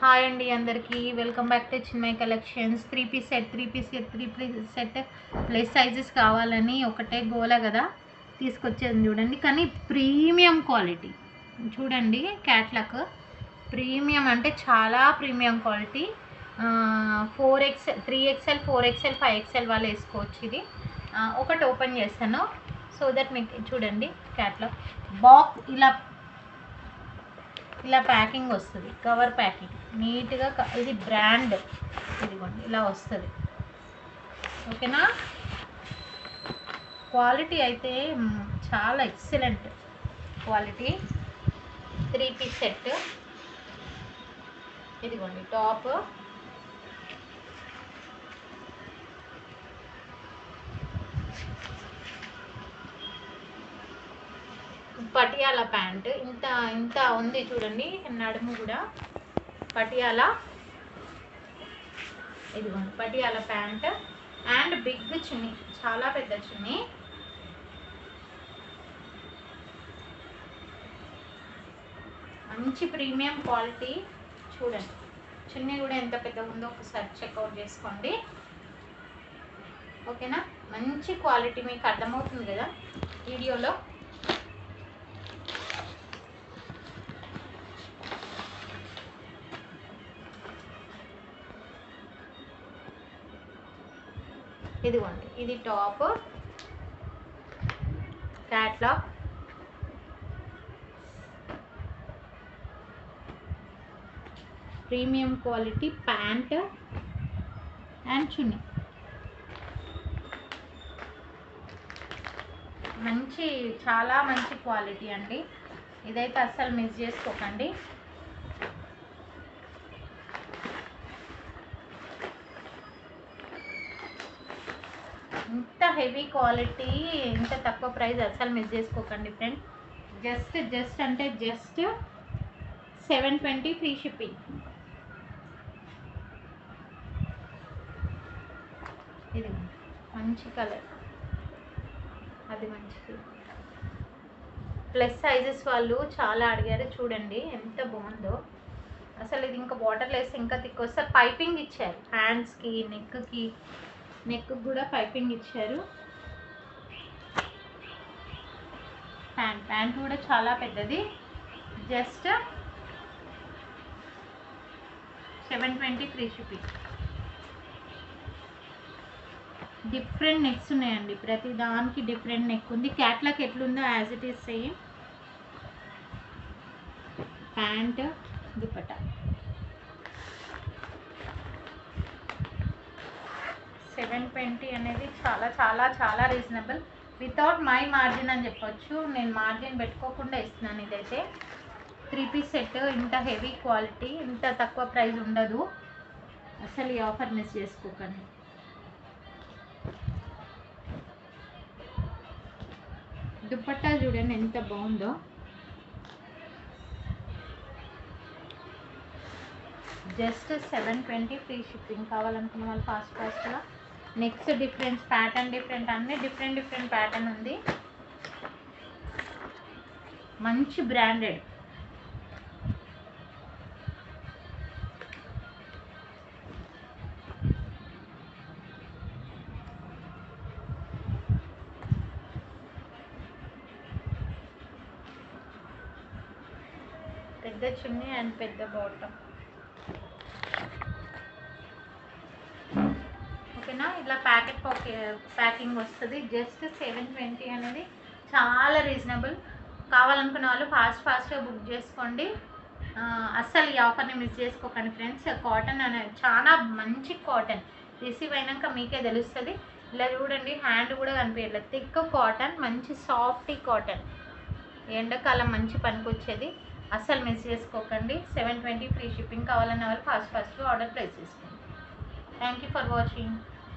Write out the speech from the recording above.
Hi అండి అందరికీ welcome back to Chinmay collections. Three piece set plus sizes కావాలని ఒకటే గోల కదా తీసుకొచ్చేది చూడండి. కానీ ప్రీమియం క్వాలిటీ చూడండి. క్యాట్లాగ్ ప్రీమియం అంటే చాలా premium quality. 4XL 3XL 4XL 5XL వాళ్ళు వేసుకోవచ్చు. ఇది ఒకటి ఓపెన్ చేస్తాను సో దట్ మీకు చూడండి. క్యాట్లాగ్ బాక్స్ ఇలా ప్యాకింగ్ వస్తుంది. కవర్ ప్యాకింగ్ నీట్గా ఇది బ్రాండ్ ఇదిగోండి ఇలా వస్తుంది. ఓకేనా. క్వాలిటీ అయితే చాలా ఎక్సలెంట్ క్వాలిటీ. 3 పీస్ సెట్ ఇదిగోండి. టాప్ పటియాలా ప్యాంట్ ఇంత ఉంది చూడండి. నడుము కూడా పటియాలా ఇదిగోండి. పటియాలా ప్యాంట్ అండ్ బిగ్ చున్నీ, చాలా పెద్ద చున్నీ. మంచి ప్రీమియం క్వాలిటీ చూడండి. చున్నీ కూడా ఎంత పెద్దగా ఉందో ఒకసారి చెక్అవుట్ చేసుకోండి. ఓకేనా. మంచి క్వాలిటీ మీకు అర్థమవుతుంది కదా వీడియోలో. ఇదిగోండి ఇది top. Catalogue premium quality pant and chunni. చాలా మంచి క్వాలిటీ అండి. ఇదైతే అస్సలు మిస్ చేసుకోకండి. ఇంత హెవీ క్వాలిటీ ఇంత తక్కువ ప్రైస్ అసలు మిస్ చేసుకోకండి ఫ్రెండ్. జస్ట్ అంటే జస్ట్ 720 ఫ్రీ షిప్పింగ్. ఇది మంచి కలర్, అది మంచిది. ప్లస్ సైజెస్ వాళ్ళు చాలా అడిగారు చూడండి ఎంత బాగుందో అసలు. ఇది ఇంకా వాటర్లో వేస్తే ఇంకా థిక్ వస్తుంది. పైపింగ్ ఇచ్చారు హ్యాండ్స్కి, నెక్ కూడా పైపింగ్ ఇచ్చారు. ప్యాంట్ కూడా చాలా పెద్దది. Just 720 free shipping. Different next ఉన్నాయండి. ప్రతి దానికి డిఫరెంట్ నెక్ ఉంది. క్యాట్లాగ్ ఎట్లుందో as it is same. Pant, dupatta 720 అనేది చాలా చాలా చాలా రీజనబుల్. వితౌట్ మై మార్జిన్ అని చెప్పొచ్చు. నేను మార్జిన్ పెట్టుకోకుండా ఇస్తున్నాను. ఇదైతే 3 పీస్ సెట్. ఇంత హెవీ క్వాలిటీ ఇంత తక్కువ ప్రైస్ ఉండదు. అసలు ఈ ఆఫర్ మిస్ చేసుకోకండి. దుపట్టా చూడండి ఎంత బాగుందో. Just 720 free shipping. కావాలనుకున్న వాళ్ళు ఫాస్ట్గా. నెక్స్ట్ డిఫరెన్స్ ప్యాటర్న్ డిఫరెంట్, అన్నీ డిఫరెంట్ ప్యాటర్న్ ఉంది. మంచి బ్రాండెడ్. పెద్ద చున్నీ అండ్ పెద్ద బాటమ్. ఓకేనా. ఇలా ప్యాకింగ్ వస్తుంది. జస్ట్ 720 అనేది చాలా రీజనబుల్. కావాలనుకున్న వాళ్ళు ఫాస్ట్గా బుక్ చేసుకోండి. అస్సలు ఈ ఆఫర్ని మిస్ చేసుకోకండి ఫ్రెండ్స్. కాటన్ అనేది చాలా మంచి కాటన్. రిసీవ్ అయినాక మీకే తెలుస్తుంది. ఇలా చూడండి హ్యాండ్ కూడా కనిపించట్లేదు. థిక్ కాటన్, మంచి సాఫ్ట్ కాటన్. ఎండాకాలం మంచి పనికి వచ్చేది. అస్సలు మిస్ చేసుకోకండి. 720 ఫ్రీ షిప్పింగ్. కావాలన్న వాళ్ళు ఫాస్ట్గా ఆర్డర్ ప్లేస్ చేసుకోండి. Thank you for watching.